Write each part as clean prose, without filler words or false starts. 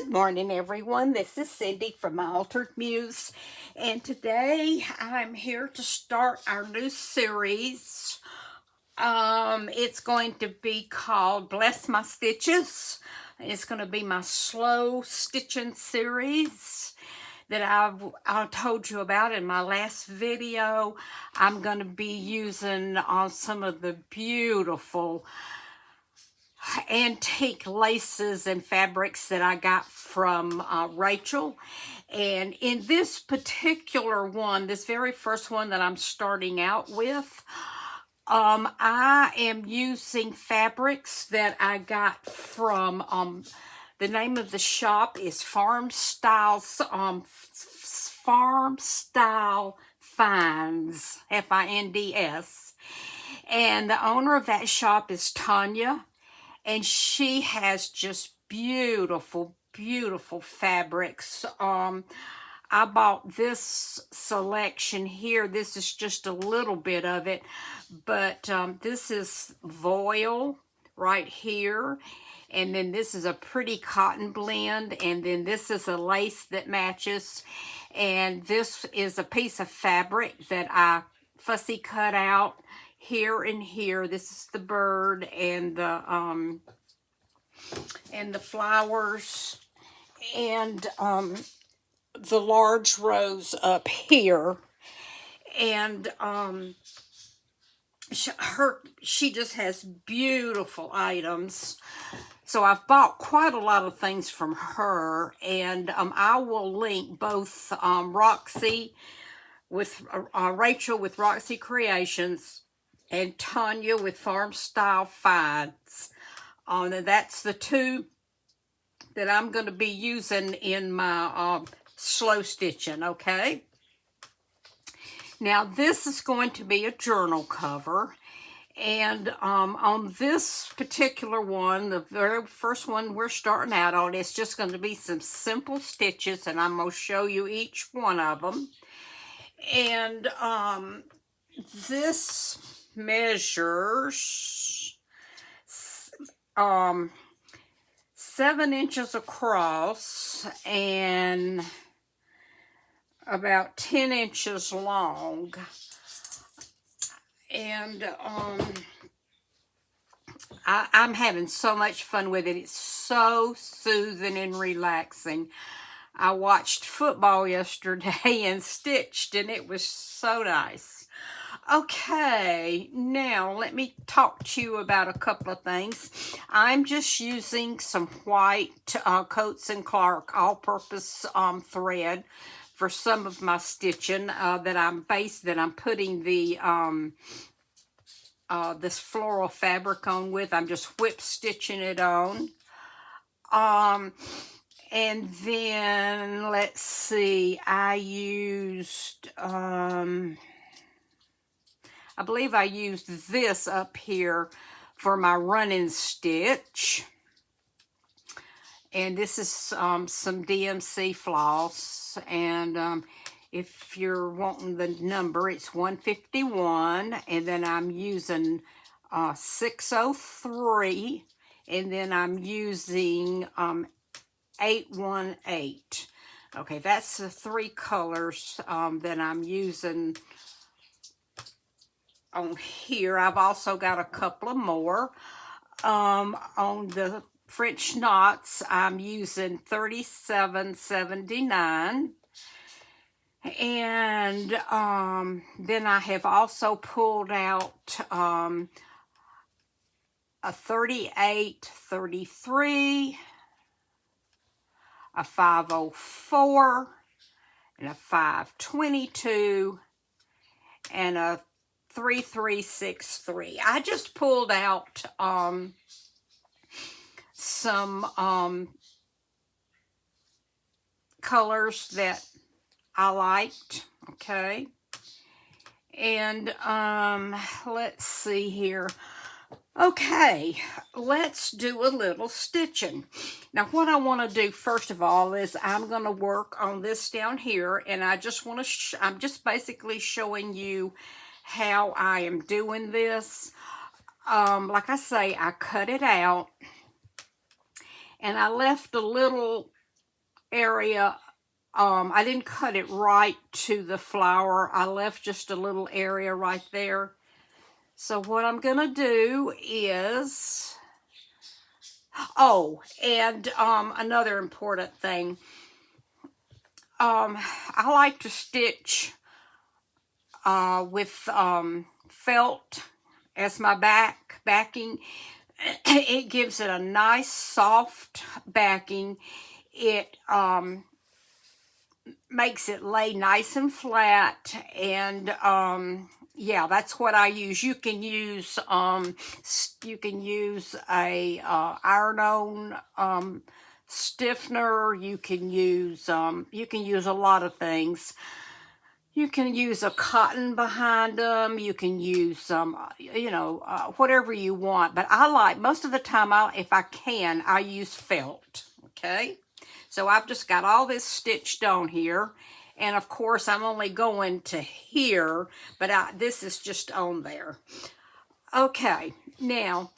Good morning, everyone. This is Cindy from My Altered Muse, and today I'm here to start our new series. It's going to be called Bless My Stitches. It's going to be my slow stitching series that I told you about in my last video. I'm going to be using some of the beautiful antique laces and fabrics that I got from Rachel. And in this particular one, this very first one that I'm starting out with, I am using fabrics that I got from, the name of the shop is Farm Style Finds, Finds. And the owner of that shop is Tanya. And she has just beautiful, beautiful fabrics. I bought this selection here. This is just a little bit of it. But this is voile right here. And then this is a pretty cotton blend. And then this is a lace that matches. And this is a piece of fabric that I fussy cut out here and here. This is the bird and the flowers and the large rose up here. And she just has beautiful items. So I've bought quite a lot of things from her, and I will link both Roxy with Rachel with Roxy Creations and Tanya with Farm Style Finds. And that's the two that I'm going to be using in my slow stitching, okay? Now, this is going to be a journal cover. And on this particular one, the very first one we're starting out on, it's just going to be some simple stitches, and I'm going to show you each one of them. And this measures 7 inches across and about 10 inches long. And I'm having so much fun with it. It's so soothing and relaxing. I watched football yesterday and stitched, and it was so nice. Okay, now let me talk to you about a couple of things. I'm just using some white Coats & Clark all-purpose thread for some of my stitching that I'm putting the this floral fabric on with. I'm just whip stitching it on. And then let's see, I used I believe I used this up here for my running stitch. And this is some DMC floss. And if you're wanting the number, it's 151. And then I'm using 603. And then I'm using 818. Okay, that's the 3 colors that I'm using on here. I've also got a couple of more. On the French knots, I'm using 3779. And then I have also pulled out a 3833, a 504, and a 522, and a 3363. I just pulled out some colors that I liked, okay? And let's see here. Okay, let's do a little stitching. Now, what I want to do first of all is I'm going to work on this down here, and I just want to I'm just basically showing you how I am doing this. Like I say, I cut it out, and I left a little area, I didn't cut it right to the flower. I left just a little area right there. So what I'm gonna do is, oh, and another important thing, I like to stitch with felt as my backing. It gives it a nice soft backing. It makes it lay nice and flat, and yeah, that's what I use. You can use a iron-on stiffener. You can use a lot of things. You can use a cotton behind them. You can use some, whatever you want. But I like, most of the time, if I can, I use felt. Okay. So I've just got all this stitched on here. And of course, I'm only going to here, but this is just on there. Okay. Now,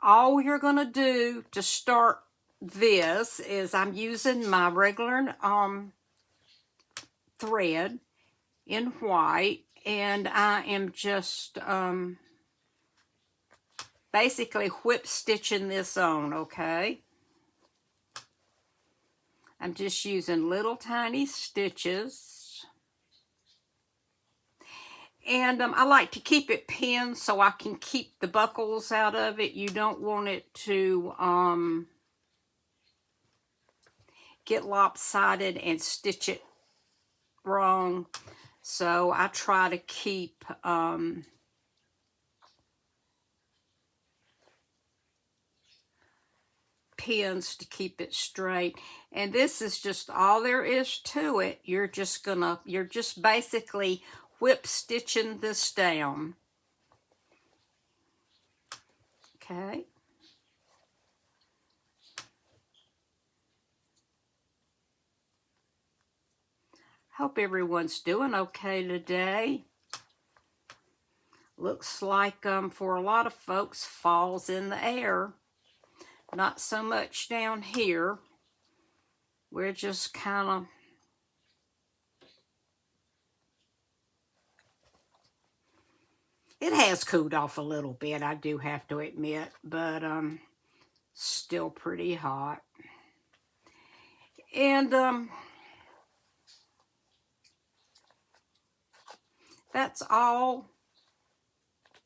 all you're going to do to start this is I'm using my regular thread in white, and I am just basically whip stitching this on, okay? I'm just using little tiny stitches, and I like to keep it pinned so I can keep the buckles out of it. You don't want it to get lopsided and stitch it wrong, so I try to keep pins to keep it straight. And this is just all there is to it. You're just basically whip stitching this down. Okay. Hope everyone's doing okay today. Looks like for a lot of folks, fall's in the air. Not so much down here. We're just kind of it has cooled off a little bit, I do have to admit, but still pretty hot. And that's all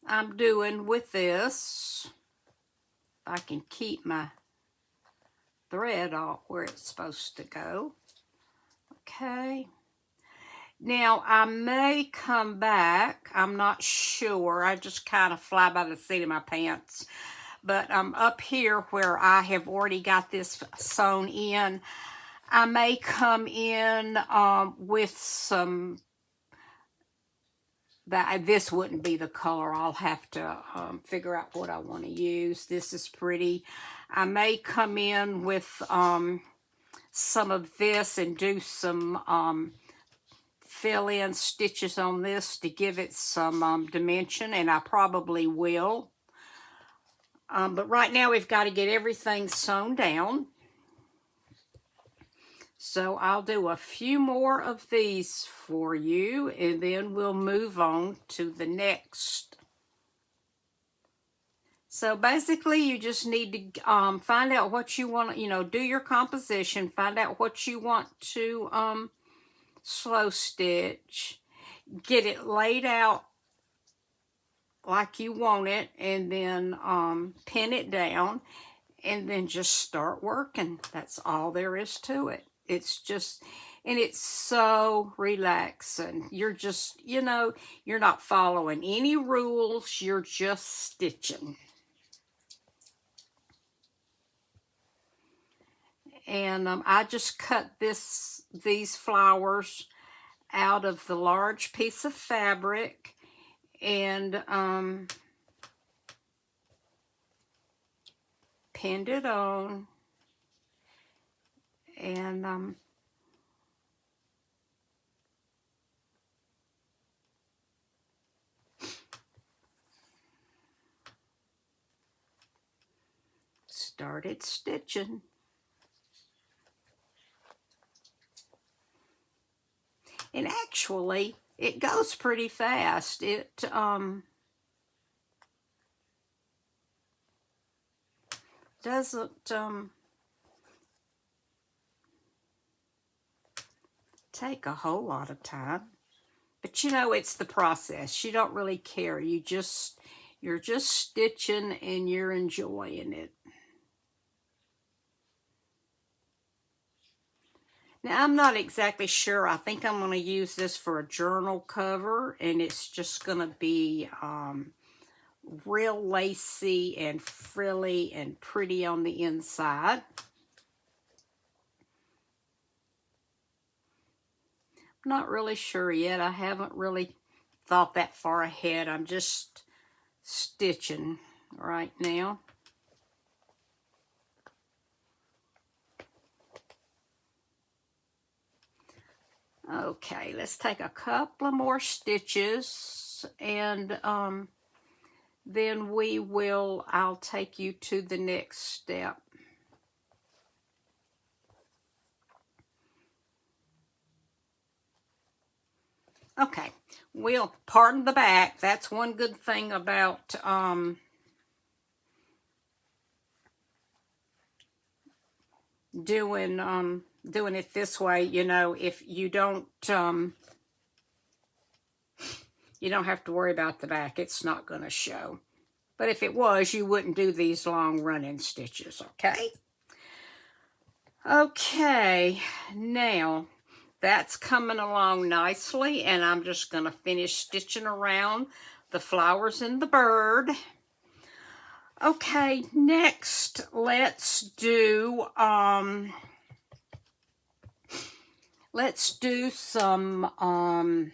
I'm doing with this. I can keep my thread off where it's supposed to go. Okay. Now, I may come back. I'm not sure. I just kind of fly by the seat of my pants. But up here where I have already got this sewn in, I may come in with some, this wouldn't be the color. I'll have to figure out what I want to use. This is pretty. I may come in with some of this and do some fill-in stitches on this to give it some dimension, and I probably will. But right now we've got to get everything sewn down. So I'll do a few more of these for you, and then we'll move on to the next. So basically, you just need to find out what you want, do your composition, find out what you want to slow stitch, get it laid out like you want it, and then pin it down, and then just start working. That's all there is to it. It's just, and it's so relaxing. You're just, you're not following any rules. You're just stitching. And I just cut these flowers out of the large piece of fabric, and pinned it on, and started stitching. And actually, it goes pretty fast. It doesn't take a whole lot of time. But you know, it's the process. You don't really care. You're just stitching and you're enjoying it. Now, I'm not exactly sure. I think I'm going to use this for a journal cover, and it's just going to be real lacy and frilly and pretty on the inside. I'm not really sure yet. I haven't really thought that far ahead. I'm just stitching right now. Okay, let's take a couple of more stitches, and then I'll take you to the next step. Okay, we'll pardon the back. That's one good thing about doing it this way. You know, if you don't have to worry about the back. It's not going to show. But if it was, you wouldn't do these long running stitches, okay? Okay, now that's coming along nicely, and I'm just going to finish stitching around the flowers and the bird. Okay, next let's do some I'm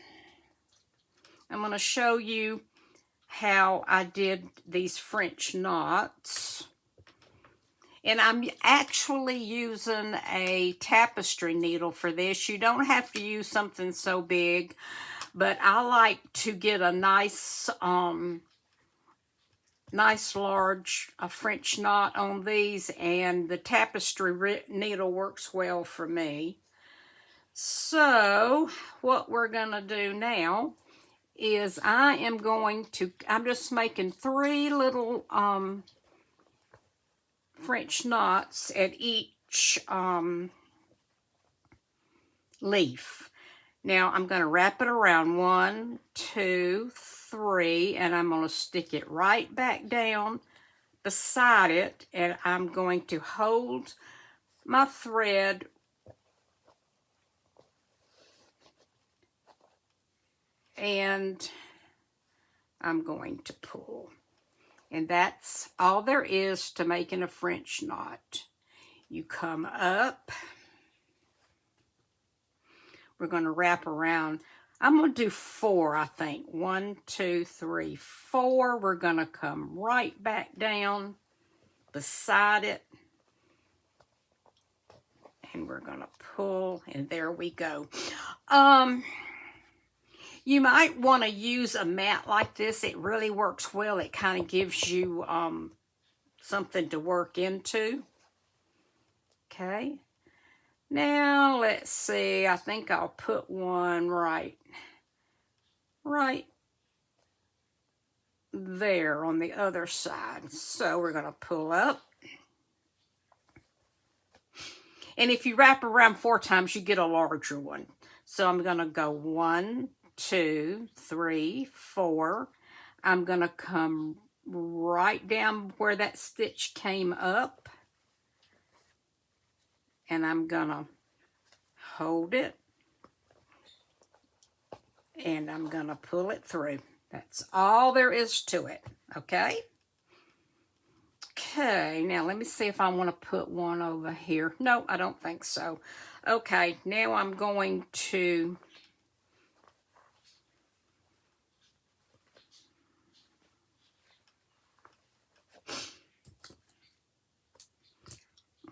going to show you how I did these French knots. And I'm actually using a tapestry needle for this. You don't have to use something so big, but I like to get a nice large French knot on these, and the tapestry needle works well for me. So what we're gonna do now is I'm just making 3 little French knots at each leaf. Now I'm going to wrap it around 1, 2, 3, and I'm going to stick it right back down beside it, and I'm going to hold my thread and I'm going to pull. And that's all there is to making a French knot. You come up. We're going to wrap around. I'm going to do 4, I think. 1, 2, 3, 4. We're going to come right back down beside it. And we're going to pull, and there we go. You might want to use a mat like this. It really works well. It kind of gives you something to work into. Okay. Now, let's see. I think I'll put one right there on the other side. So we're going to pull up. And if you wrap around 4 times, you get a larger one. So I'm going to go 1, 2, 3, 4. I'm going to come right down where that stitch came up. And I'm going to hold it. And I'm going to pull it through. That's all there is to it. Okay? Okay, now let me see if I want to put one over here. No, I don't think so. Okay, now I'm going to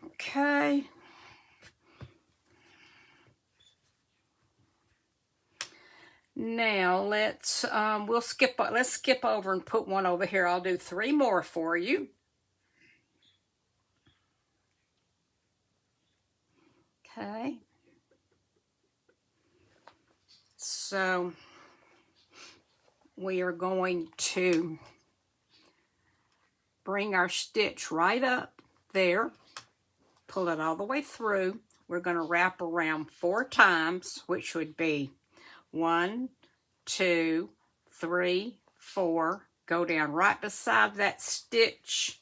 okay. Now let's skip over and put one over here. I'll do 3 more for you. Okay. So we are going to bring our stitch right up there, pull it all the way through. We're going to wrap around 4 times, which would be 1, 2, 3, 4. Go down right beside that stitch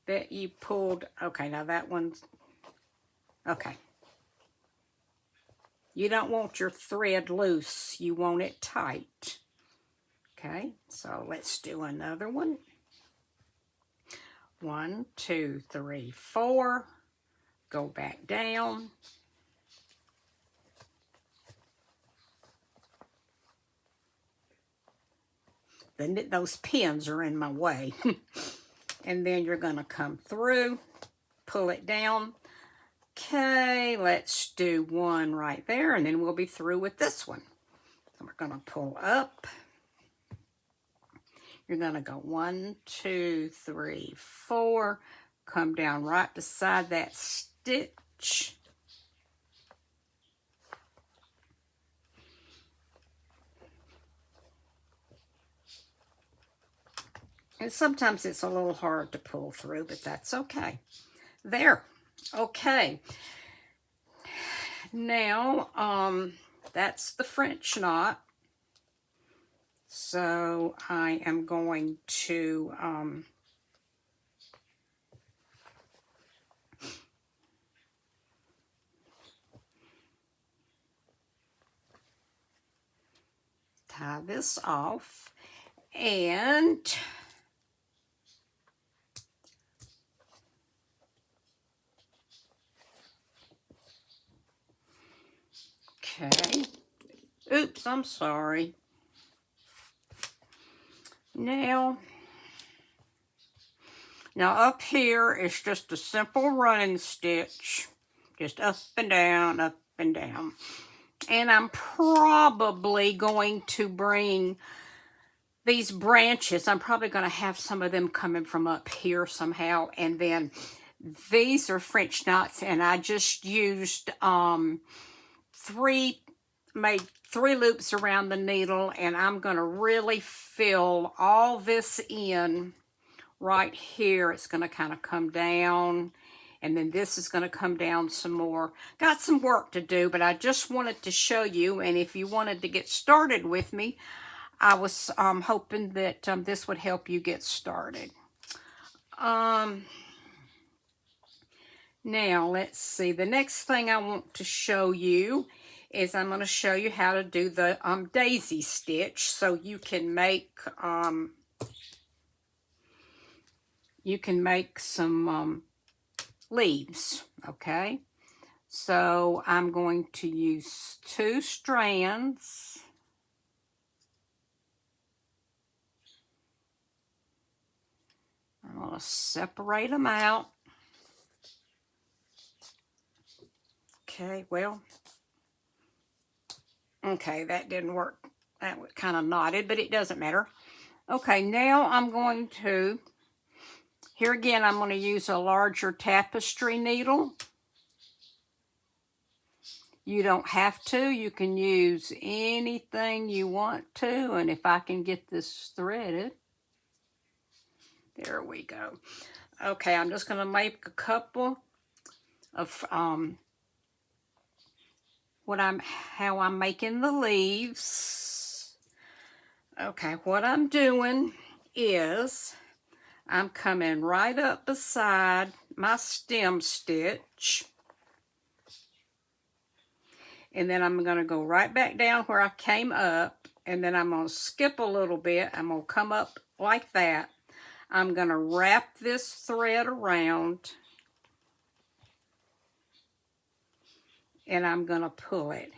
that you pulled. Okay, now that one's, okay. You don't want your thread loose. You want it tight. Okay, so let's do another one. 1, 2, 3, 4. Go back down. Then those pins are in my way. And then you're going to come through, pull it down. Okay, let's do one right there, and then we'll be through with this one. So we're going to pull up. You're going to go 1, 2, 3, 4. Come down right beside that stitch. And sometimes it's a little hard to pull through, but that's okay. There. Okay. Now, that's the French knot. So I am going to tie this off, and okay. Oops, I'm sorry. Now up here is just a simple running stitch, just up and down, up and down. And I'm probably going to bring these branches, I'm probably going to have some of them coming from up here somehow. And then these are French knots, and I just used made 3 loops around the needle, and I'm going to really fill all this in right here. It's going to kind of come down, and then this is going to come down some more. Got some work to do, but I just wanted to show you, and if you wanted to get started with me, I was hoping that this would help you get started. Now, let's see. The next thing I want to show you is I'm going to show you how to do the daisy stitch, so you can make some leaves. Okay, so I'm going to use 2 strands. I'm going to separate them out. Okay, well, okay, that didn't work. That was kind of knotted, but it doesn't matter. Okay, now I'm going to, here again, I'm going to use a larger tapestry needle. You don't have to. You can use anything you want to. And if I can get this threaded, there we go. Okay, I'm just going to make a couple of how I'm making the leaves. Okay, what I'm doing is I'm coming right up beside my stem stitch, and then I'm going to go right back down where I came up, and then I'm going to skip a little bit. I'm going to come up like that. I'm going to wrap this thread around, and I'm going to pull it.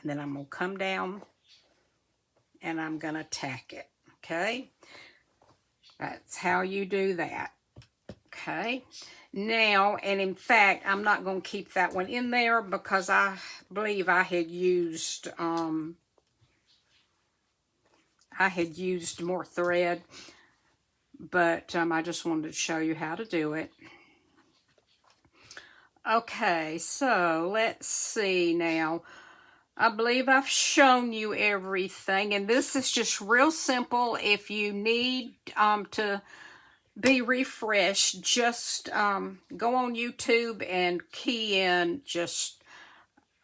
And then I'm going to come down, and I'm going to tack it. Okay? That's how you do that. Okay? Now, and in fact, I'm not going to keep that one in there because I believe I had used more thread, but I just wanted to show you how to do it. Okay, so let's see now. I believe I've shown you everything, and this is just real simple. If you need to be refreshed, just go on YouTube and key in just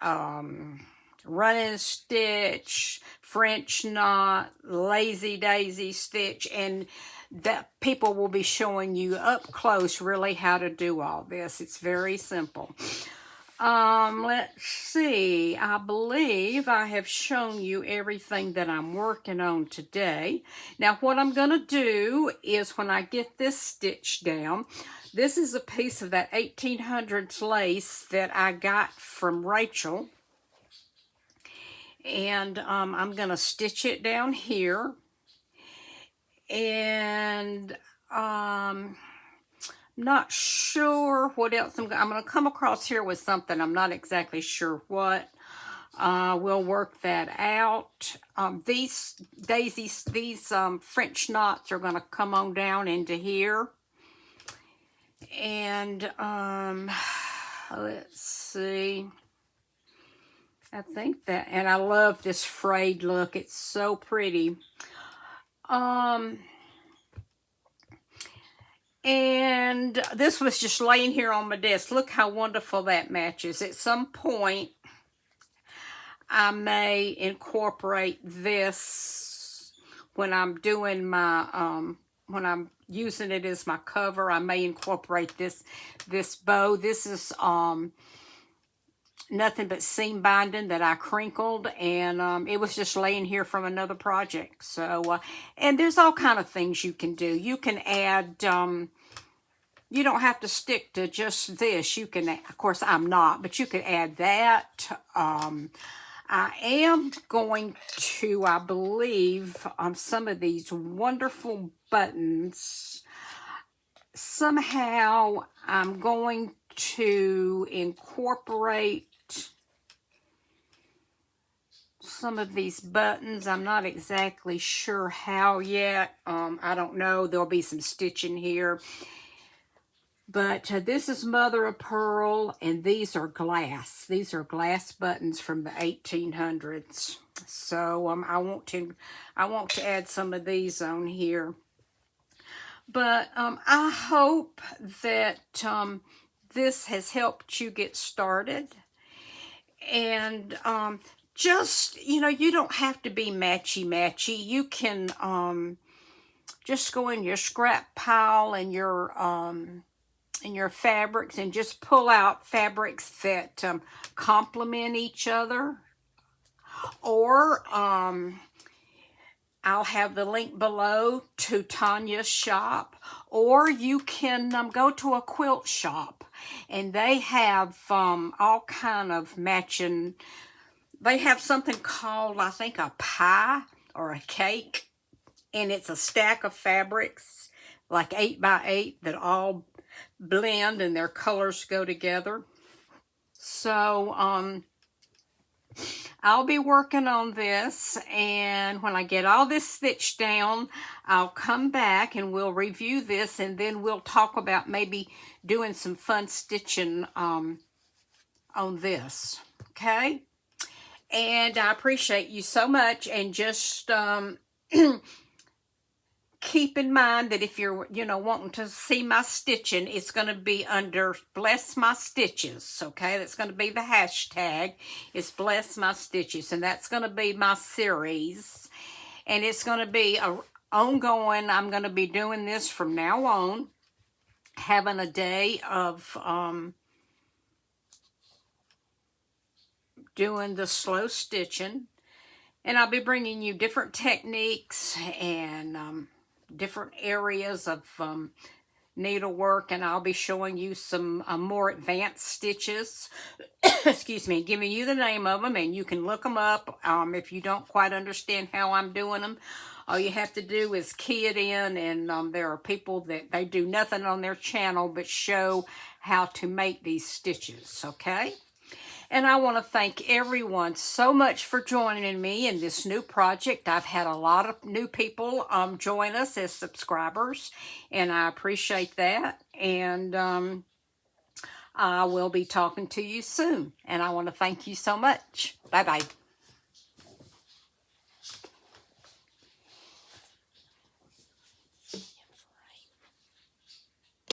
running stitch, French knot, lazy daisy stitch, and that people will be showing you up close really how to do all this. It's very simple. Let's see. I believe I have shown you everything that I'm working on today. Now, what I'm going to do is when I get this stitch down, this is a piece of that 1800s lace that I got from Rachel. And I'm going to stitch it down here. And not sure what else I'm going to come across here with something. I'm not exactly sure what. We'll work that out. These daisies, these French knots are going to come on down into here. And let's see. I think that, and I love this frayed look. It's so pretty. And this was just laying here on my desk. Look how wonderful that matches. At some point, I may incorporate this when I'm doing my, when I'm using it as my cover. I may incorporate this bow. This is nothing but seam binding that I crinkled, and it was just laying here from another project. So, and there's all kind of things you can do. You can add, you don't have to stick to just this. You can, of course, I'm not, but you could add that. I am going to, I believe, some of these wonderful buttons. Somehow, I'm going to incorporate some of these buttons. I'm not exactly sure how yet. I don't know. There'll be some stitching here. But this is mother of pearl, and these are glass. These are glass buttons from the 1800s. So I want to add some of these on here. But I hope that this has helped you get started. And just, you know, you don't have to be matchy-matchy. You can just go in your scrap pile and your fabrics and just pull out fabrics that complement each other. Or I'll have the link below to Tanya's shop. Or you can go to a quilt shop, and they have all kind of matching. They have something called, I think, a pie or a cake, and it's a stack of fabrics, like 8 by 8, that all blend and their colors go together. So I'll be working on this, and when I get all this stitched down, I'll come back and we'll review this, and then we'll talk about maybe doing some fun stitching on this. Okay? And I appreciate you so much, and just keep in mind that if you're, you know, wanting to see my stitching, it's going to be under Bless My Stitches, okay? That's going to be the hashtag. It's Bless My Stitches, and that's going to be my series. And it's going to be ongoing. I'm going to be doing this from now on, having a day of doing the slow stitching. And I'll be bringing you different techniques and different areas of needlework, and I'll be showing you some more advanced stitches. Excuse me, giving you the name of them, and you can look them up. If you don't quite understand how I'm doing them, all you have to do is key it in, and there are people that they do nothing on their channel but show how to make these stitches, okay? And I want to thank everyone so much for joining me in this new project. I've had a lot of new people join us as subscribers, and I appreciate that. And I will be talking to you soon. And I want to thank you so much. Bye-bye.